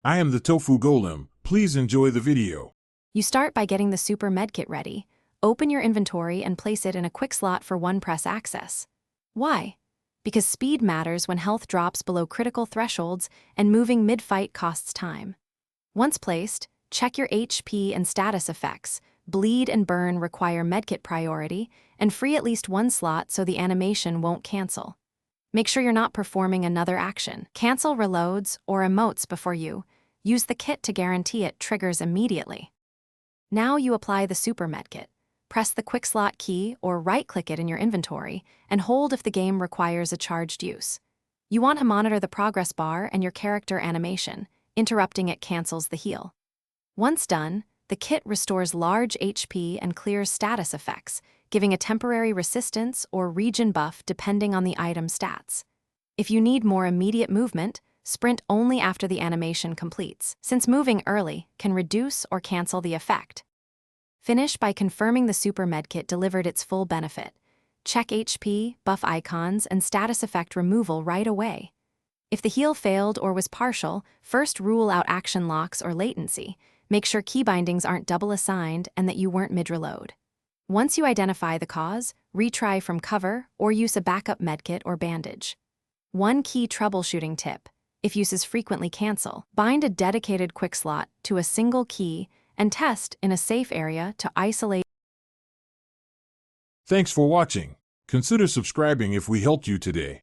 I am the Tofu Golem. Please enjoy the video. You start by getting the Super Medkit ready. Open your inventory and place it in a quick slot for one-press access. Why? Because speed matters when health drops below critical thresholds and moving mid-fight costs time. Once placed, check your HP and status effects. Bleed and burn require medkit priority, and free at least one slot so the animation won't cancel. Make sure you're not performing another action. Cancel reloads or emotes before you. Use the kit to guarantee it triggers immediately. Now you apply the Super Medkit. Press the quick slot key or right-click it in your inventory and hold if the game requires a charged use. You want to monitor the progress bar and your character animation. Interrupting it cancels the heal. Once done, the kit restores large HP and clears status effects, giving a temporary resistance or regen buff depending on the item stats. If you need more immediate movement, sprint only after the animation completes, since moving early can reduce or cancel the effect. Finish by confirming the Super Medkit delivered its full benefit. Check HP, buff icons, and status effect removal right away. If the heal failed or was partial, first rule out action locks or latency. Make sure key bindings aren't double assigned and that you weren't mid-reload. Once you identify the cause, retry from cover or use a backup medkit or bandage. One key troubleshooting tip: if uses frequently cancel, bind a dedicated quick slot to a single key and test in a safe area to isolate. Thanks for watching. Consider subscribing if we helped you today.